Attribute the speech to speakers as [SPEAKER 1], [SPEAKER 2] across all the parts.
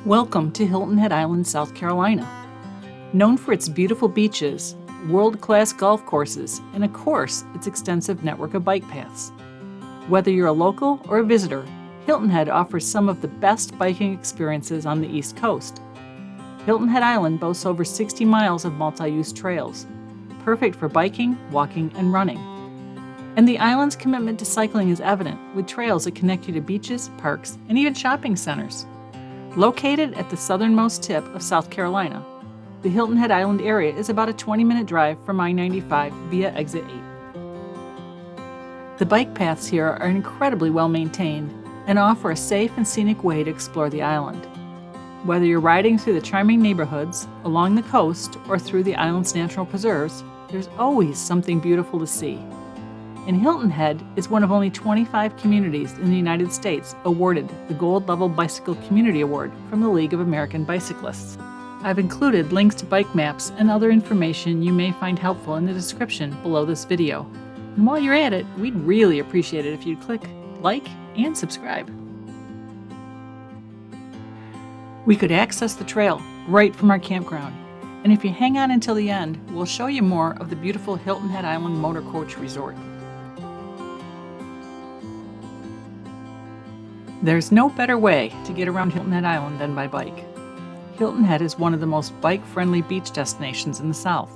[SPEAKER 1] Welcome to Hilton Head Island, South Carolina. Known for its beautiful beaches, world-class golf courses, and of course, its extensive network of bike paths. Whether you're a local or a visitor, Hilton Head offers some of the best biking experiences on the East Coast. Hilton Head Island boasts over 60 miles of multi-use trails, perfect for biking, walking, and running. And the island's commitment to cycling is evident, with trails that connect you to beaches, parks, and even shopping centers. Located at the southernmost tip of South Carolina, the Hilton Head Island area is about a 20-minute drive from I-95 via Exit 8. The bike paths here are incredibly well maintained and offer a safe and scenic way to explore the island. Whether you're riding through the charming neighborhoods, along the coast, or through the island's natural preserves, there's always something beautiful to see. And Hilton Head is one of only 25 communities in the United States awarded the Gold Level Bicycle Community Award from the League of American Bicyclists. I've included links to bike maps and other information you may find helpful in the description below this video. And while you're at it, we'd really appreciate it if you'd click like and subscribe. We could access the trail right from our campground. And if you hang on until the end, we'll show you more of the beautiful Hilton Head Island Motor Coach Resort. There's no better way to get around Hilton Head Island than by bike. Hilton Head is one of the most bike-friendly beach destinations in the South.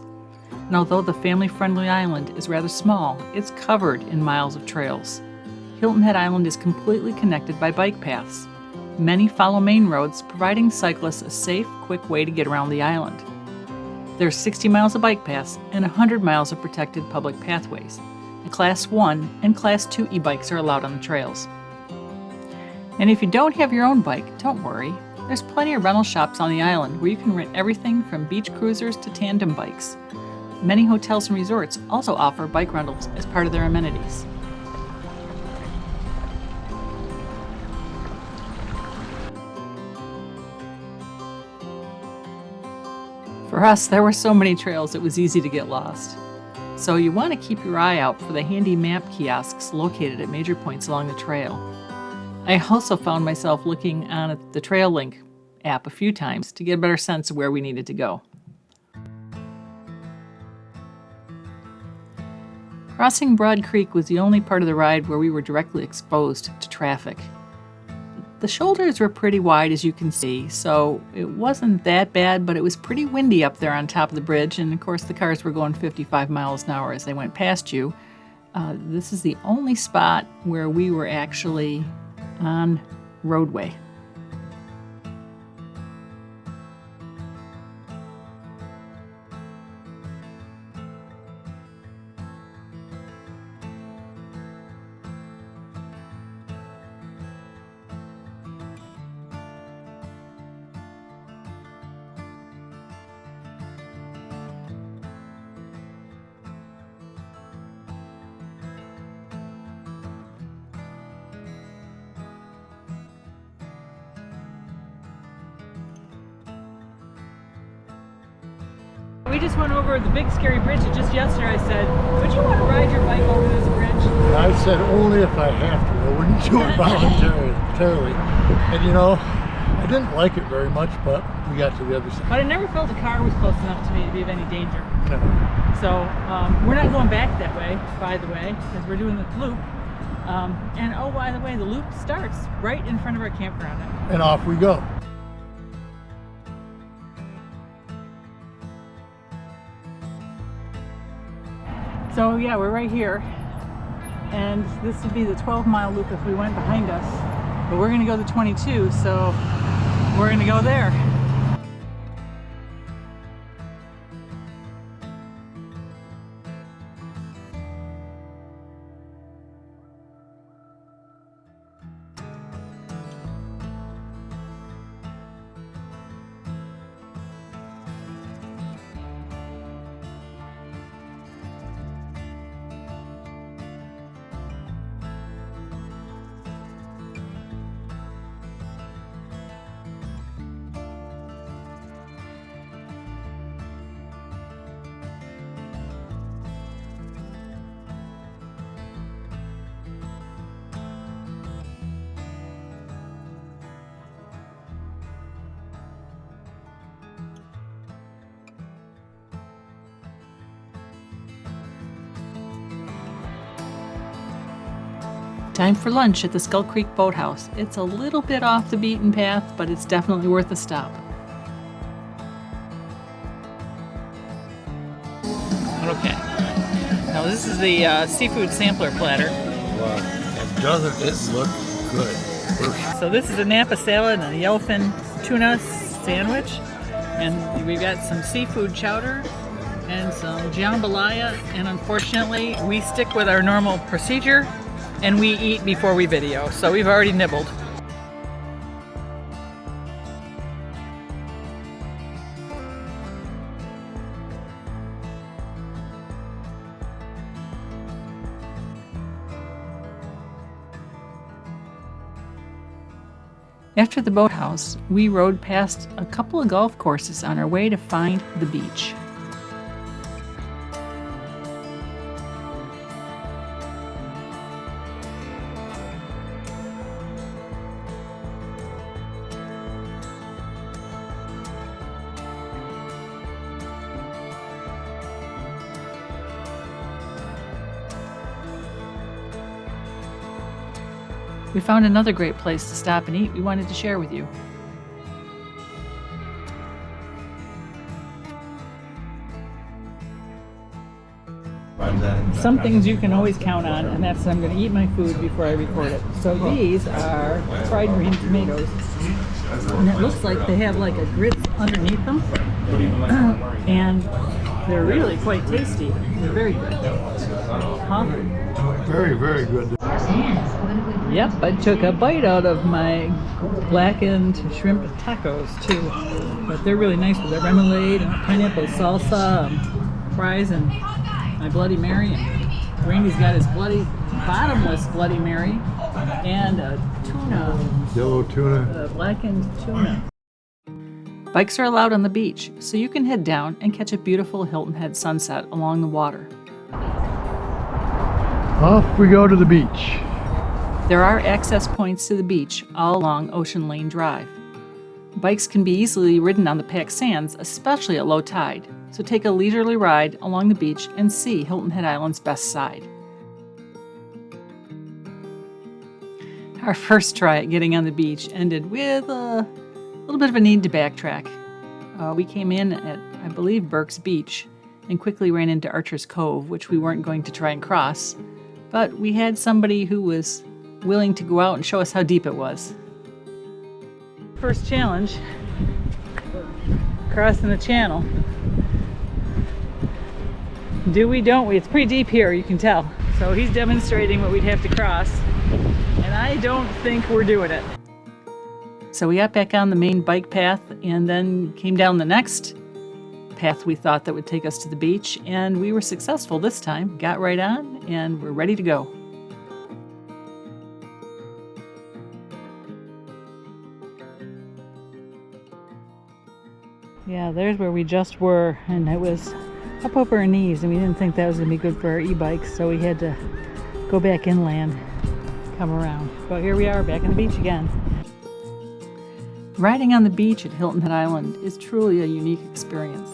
[SPEAKER 1] And although the family-friendly island is rather small, it's covered in miles of trails. Hilton Head Island is completely connected by bike paths. Many follow main roads, providing cyclists a safe, quick way to get around the island. There are 60 miles of bike paths and 100 miles of protected public pathways. And Class 1 and Class 2 e-bikes are allowed on the trails. And if you don't have your own bike, don't worry. There's plenty of rental shops on the island where you can rent everything from beach cruisers to tandem bikes. Many hotels and resorts also offer bike rentals as part of their amenities. For us, there were so many trails it was easy to get lost. So you want to keep your eye out for the handy map kiosks located at major points along the trail. I also found myself looking on the Trail Link app a few times to get a better sense of where we needed to go. Crossing Broad Creek was the only part of the ride where we were directly exposed to traffic. The shoulders were pretty wide, as you can see, so it wasn't that bad, but it was pretty windy up there on top of the bridge, and of course the cars were going 55 miles an hour as they went past you. This is the only spot where we were actually on roadway. We just went over the big scary bridge, and just yesterday I said, would you want to ride your bike over this bridge?
[SPEAKER 2] I said only if I have to. I wouldn't do it voluntarily. And you know, I didn't like it very much, but we got to the other side.
[SPEAKER 1] But I never felt the car was close enough to me to be of any danger.
[SPEAKER 2] No.
[SPEAKER 1] So we're not going back that way, by the way, because we're doing the loop. And oh, by the way, the loop starts right in front of our campground.
[SPEAKER 2] And off we go.
[SPEAKER 1] So yeah, we're right here, and this would be the 12-mile loop if we went behind us, but we're going to go the 22, so we're going to go there. Time for lunch at the Skull Creek Boathouse. It's a little bit off the beaten path, but it's definitely worth a stop. Okay. Now this is the seafood sampler platter.
[SPEAKER 2] Wow. And doesn't it look good?
[SPEAKER 1] So this is a Napa salad and a yellowfin tuna sandwich. And we've got some seafood chowder and some jambalaya. And unfortunately, we stick with our normal procedure and we eat before we video. So we've already nibbled. After the boathouse, we rode past a couple of golf courses on our way to find the beach. We found another great place to stop and eat we wanted to share with you. Some things you can always count on, and that's that I'm going to eat my food before I record it. So these are fried green tomatoes, and it looks like they have like a grits underneath them, and they're really quite tasty. They're very good. Huh?
[SPEAKER 2] Very, very good.
[SPEAKER 1] Yep, I took a bite out of my blackened shrimp tacos too, but they're really nice with their remoulade and pineapple salsa, fries, and my Bloody Mary. And Randy's got his bottomless Bloody Mary and a tuna,
[SPEAKER 2] Yellow tuna.
[SPEAKER 1] Blackened tuna. Bikes are allowed on the beach, so you can head down and catch a beautiful Hilton Head sunset along the water.
[SPEAKER 2] Off we go to the beach.
[SPEAKER 1] There are access points to the beach all along Ocean Lane Drive. Bikes can be easily ridden on the packed sands, especially at low tide, so take a leisurely ride along the beach and see Hilton Head Island's best side. Our first try at getting on the beach ended with a little bit of a need to backtrack. We came in at, I believe, Burke's Beach and quickly ran into Archer's Cove, which we weren't going to try and cross, but we had somebody who was willing to go out and show us how deep it was. First challenge, crossing the channel. Do we, don't we? It's pretty deep here, you can tell. So he's demonstrating what we'd have to cross, and I don't think we're doing it. So we got back on the main bike path and then came down the next path we thought that would take us to the beach, and we were successful this time. Got right on and we're ready to go. Yeah, there's where we just were, and it was up over our knees, and we didn't think that was going to be good for our e-bikes, so we had to go back inland, come around. But here we are, back on the beach again. Riding on the beach at Hilton Head Island is truly a unique experience.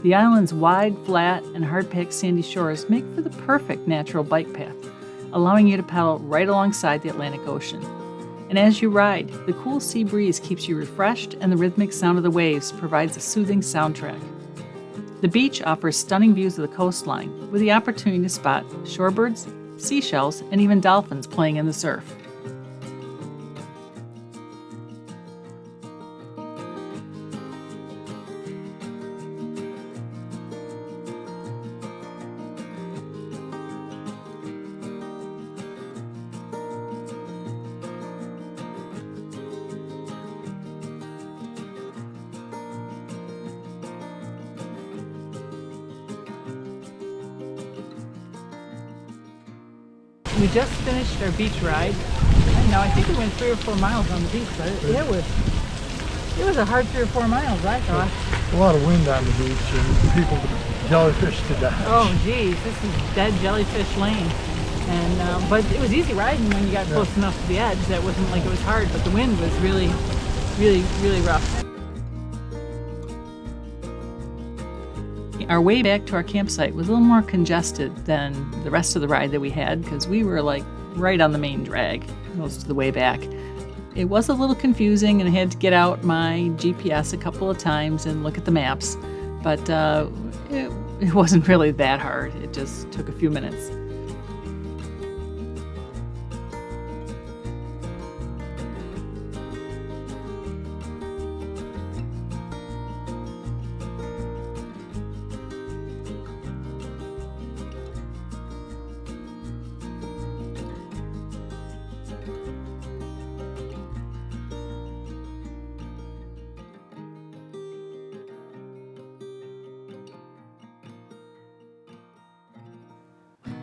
[SPEAKER 1] The island's wide, flat, and hard-packed sandy shores make for the perfect natural bike path, allowing you to paddle right alongside the Atlantic Ocean. And as you ride, the cool sea breeze keeps you refreshed, and the rhythmic sound of the waves provides a soothing soundtrack. The beach offers stunning views of the coastline, with the opportunity to spot shorebirds, seashells, and even dolphins playing in the surf. We just finished our beach ride. I don't know, I think we went 3 or 4 miles on the beach, but it was a hard 3 or 4 miles, I thought.
[SPEAKER 2] A lot of wind on the beach and people, jellyfish to die.
[SPEAKER 1] Oh geez, this is dead jellyfish lane. And but it was easy riding when you got close enough to the edge. That wasn't like it was hard, but the wind was really rough. Our way back to our campsite was a little more congested than the rest of the ride that we had, because we were like right on the main drag most of the way back. It was a little confusing, and I had to get out my GPS a couple of times and look at the maps, but it wasn't really that hard. It just took a few minutes.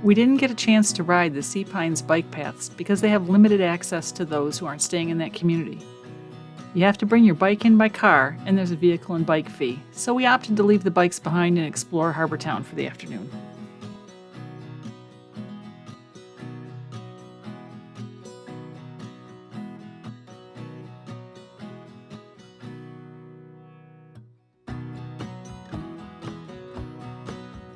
[SPEAKER 1] We didn't get a chance to ride the Sea Pines bike paths because they have limited access to those who aren't staying in that community. You have to bring your bike in by car, and there's a vehicle and bike fee, so we opted to leave the bikes behind and explore Harbor Town for the afternoon.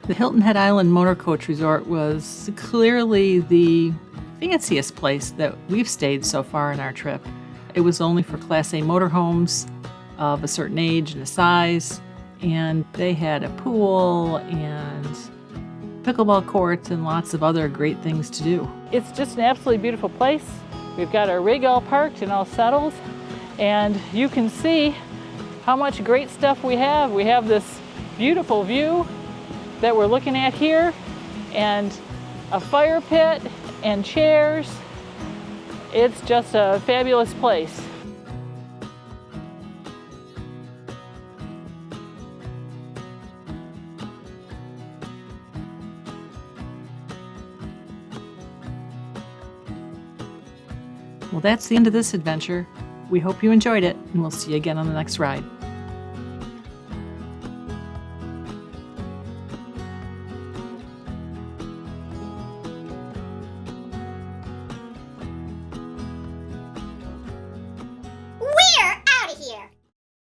[SPEAKER 1] The Hilton Head Island Motor Coach Resort was clearly the fanciest place that we've stayed so far in our trip. It was only for Class A motorhomes of a certain age and a size, and they had a pool and pickleball courts and lots of other great things to do. It's just an absolutely beautiful place. We've got our rig all parked and all settled, and you can see how much great stuff we have. We have this beautiful view that we're looking at here, and a fire pit and chairs. It's just a fabulous place. Well, that's the end of this adventure. We hope you enjoyed it, and we'll see you again on the next ride.